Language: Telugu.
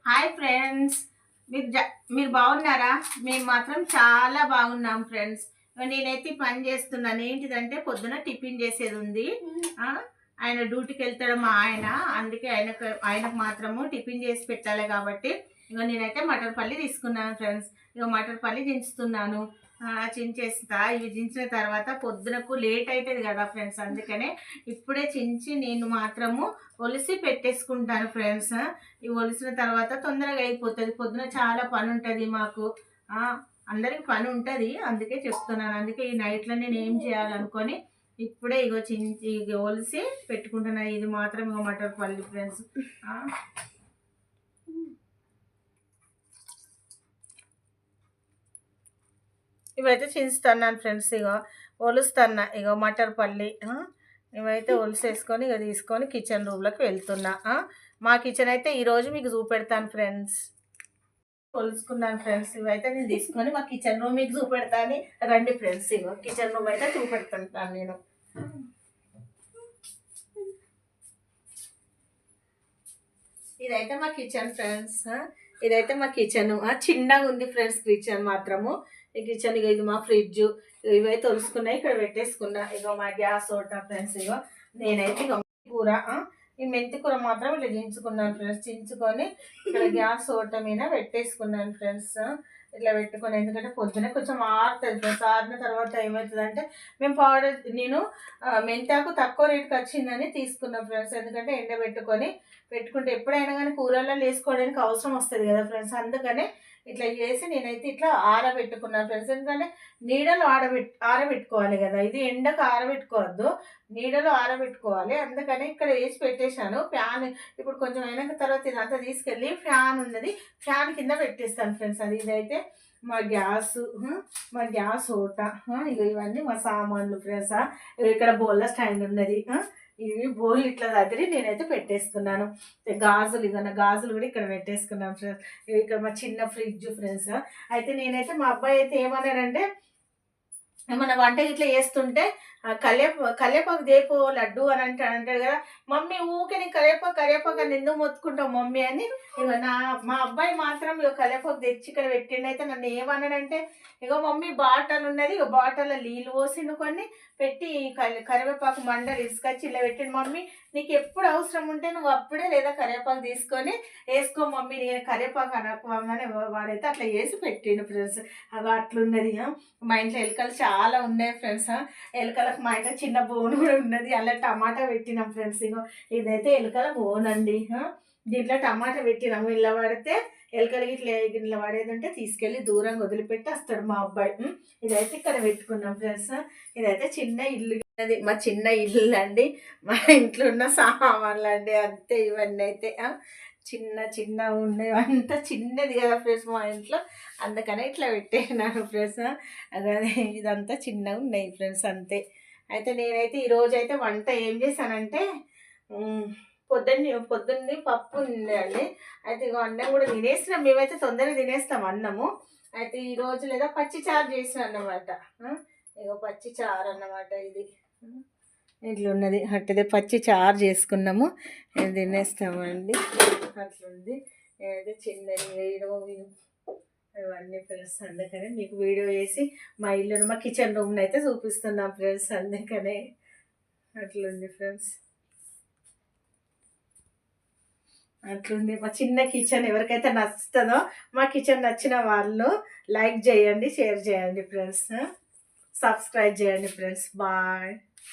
Hi friends. మీరు బాగున్నారా? మేము మాత్రం చాలా బాగున్నాం ఫ్రెండ్స్. నేనైతే పని చేస్తున్నాను. ఏంటిదంటే పొద్దున టిఫిన్ చేసేది ఉంది. ఆ, ఆయన డ్యూటీకి వెళ్తాడు మా ఆయన. అందుకే ఆయనకు మాత్రము టిఫిన్ చేసి పెట్టాలి కాబట్టి నేనైతే మటర్ పల్లి తీసుకున్నాను ఫ్రెండ్స్. మటర్ పల్లి దించుతున్నాను. చించేస్తా. ఇవి చించిన తర్వాత పొద్దునకు లేట్ అవుతుంది కదా ఫ్రెండ్స్. అందుకనే ఇప్పుడే చించి నేను మాత్రము ఒలిసి పెట్టేసుకుంటాను ఫ్రెండ్స్. ఇవి ఒలిసిన తర్వాత తొందరగా అయిపోతుంది. పొద్దున చాలా పని ఉంటుంది మాకు. అందరికి పని ఉంటుంది, అందుకే చెప్తున్నాను. అందుకే ఈ నైట్లో నేను ఏం చేయాలనుకొని ఇప్పుడే చించి ఒలిసి పెట్టుకుంటున్నాను. ఇది మాత్రం మటర్ పల్లి ఫ్రెండ్స్. ఇవైతే చించుతున్నాను ఫ్రెండ్స్. ఒలుస్తున్నా మటర్ పల్లి. ఇవైతే ఒలిసేసుకొని తీసుకొని కిచెన్ రూమ్లోకి వెళ్తున్నా. మా కిచెన్ అయితే ఈరోజు మీకు చూపెడతాను ఫ్రెండ్స్. కొలుసుకున్నాను ఫ్రెండ్స్. ఇవైతే నేను తీసుకొని మా కిచెన్ రూమ్ మీకు చూపెడతాను. రండి ఫ్రెండ్స్. కిచెన్ రూమ్ అయితే చూపెడుతుంటాను నేను. ఇదైతే మా కిచెన్ ఫ్రెండ్స్. ఇదైతే మా కిచెన్. చిన్నగా ఉంది ఫ్రెండ్స్ కిచెన్ మాత్రము. ఈ కిచెన్ ఇది మా ఫ్రిడ్జ్. ఇవైతే తెలుసుకున్నాయి, ఇక్కడ పెట్టేసుకున్నా. మా గ్యాస్ ఒకట ఫ్రెండ్స్. నేనైతే కూర, ఈ మెంతి కూర మాత్రం ఇట్లా దించుకున్నాను ఫ్రెండ్స్. దించుకొని ఇక్కడ గ్యాస్ ఓట మీద పెట్టేసుకున్నాను ఫ్రెండ్స్. ఇట్లా పెట్టుకొని, ఎందుకంటే పొద్దునే కొంచెం ఆరుతుంది ఫ్రెండ్స్. ఆరిన తర్వాత ఏమవుతుందంటే నేను మెంతాకు తక్కువ రేటుకి వచ్చిందని తీసుకున్నాను ఫ్రెండ్స్. ఎందుకంటే పెట్టుకుంటే ఎప్పుడైనా కానీ కూరల్లో వేసుకోవడానికి అవసరం వస్తుంది కదా ఫ్రెండ్స్. అందుకనే ఇట్లా చేసి నేనైతే ఇట్లా ఆరబెట్టుకున్నాను ఫ్రెండ్స్. ఎందుకంటే నీడలో ఆరబెట్టుకోవాలి కదా. ఇది ఎండకు ఆరబెట్టుకోవద్దు, నీడలో ఆరబెట్టుకోవాలి. అందుకని ఇక్కడ వేసి పెట్టేశాను. ఫ్యాన్ ఇప్పుడు కొంచెం అయినాక తర్వాత ఇదంతా తీసుకెళ్ళి ఫ్యాన్ ఉన్నది, ఫ్యాన్ కింద పెట్టేస్తాను ఫ్రెండ్స్. ఇదైతే మా గ్యాస్ ఓట. ఇవన్నీ మా సామాన్లు ఫ్రెండ్స్. ఇక్కడ బోల్ల స్టాండ్ ఉన్నది. ఇవి బోళ్ళు ఇట్లా దగ్గర నేనైతే పెట్టేసుకున్నాను. గాజులు గాజులు కూడా ఇక్కడ పెట్టేసుకున్నాను ఫ్రెండ్స్. ఇక్కడ మా చిన్న ఫ్రిడ్జ్ ఫ్రెండ్స్. అయితే నేనైతే మా అబ్బాయి అయితే ఏమన్నాడంటే, ఏమన్నా వంట ఇట్లా చేస్తుంటే కల్లేపాకు దేపో లడ్డు అని అంటాడు కదా. మమ్మీ ఊకే నీ కరివేపాకు అని ఎందుకు మొత్తుకుంటావు మమ్మీ అని. మా అబ్బాయి మాత్రం కరివేపాకు తెచ్చి ఇక్కడ పెట్టిండు. అయితే నన్ను ఏమన్నాడంటే, మమ్మీ బాటల్ ఉన్నది, బాటల్లో నీళ్ళు పోసిండు కొన్ని పెట్టి కరివేపాకు మండలు తీసుకొచ్చి ఇలా పెట్టిండు. మమ్మీ నీకు ఎప్పుడు అవసరం ఉంటే నువ్వు అప్పుడే లేదా కరివేపాకు తీసుకొని వేసుకో మమ్మీ, నేను కరివేపాకు అనకపోగానే వాడైతే అట్లా వేసి పెట్టిండు ఫ్రెండ్స్. అట్లున్నది. మా ఇంట్లో ఎలుకలు చాలా ఉన్నాయి ఫ్రెండ్స్. ఎలుకలకు మా ఇంట్లో చిన్న బోన్ కూడా ఉన్నది. అలా టమాటా పెట్టినాం ఫ్రెండ్స్. ఇదైతే ఎలుకల బోన్ అండి. దీంట్లో టమాటా పెట్టినాము. ఇలా పడితే ఎలుకలకి ఇట్లా పడేదంటే తీసుకెళ్ళి దూరంగా వదిలిపెట్టి వస్తాడు మా అబ్బాయి. ఇదైతే ఇక్కడ పెట్టుకున్నాం ఫ్రెండ్స్. ఇదైతే చిన్న ఇల్లు, మా చిన్న ఇల్లు అండి. మా ఇంట్లో ఉన్న సామాన్లు అండి అంతే. ఇవన్నీ అయితే చిన్న ఉండే అంతా చిన్నది కదా ఫ్రెండ్స్ మా ఇంట్లో. అందుకనే ఇట్లా పెట్టేనాను ఫ్రెండ్స్. అదే ఇదంతా చిన్నగా ఉన్నాయి ఫ్రెండ్స్ అంతే. అయితే నేనైతే ఈరోజు అయితే వంట ఏం చేశానంటే, పొద్దున్నే పప్పు ఉందండి. అయితే అన్నం కూడా తినేసినాం. మేమైతే తొందరగా తినేస్తాం అన్నము. అయితే ఈరోజు లేదా పచ్చి చారు చేసిన అన్నమాట. పచ్చి చారు అన్నమాట. ఇది ఇట్లా ఉన్నది. అట్టదే పచ్చి చారు చేసుకున్నాము, తినేస్తామండి. అట్లుంది. నేనైతే చిన్నది ఇవన్నీ ఫ్రెండ్స్. అందుకనే మీకు వీడియో చేసి మా ఇల్లును, మా కిచెన్ రూమ్ని అయితే చూపిస్తున్నాం ఫ్రెండ్స్. అందుకనే అట్లుంది ఫ్రెండ్స్. అట్లుంది మా చిన్న కిచెన్. ఎవరికైతే నచ్చుతుందో మా కిచెన్ నచ్చిన వాళ్ళు లైక్ చేయండి, షేర్ చేయండి ఫ్రెండ్స్, సబ్స్క్రైబ్ చేయండి ఫ్రెండ్స్. బాయ్.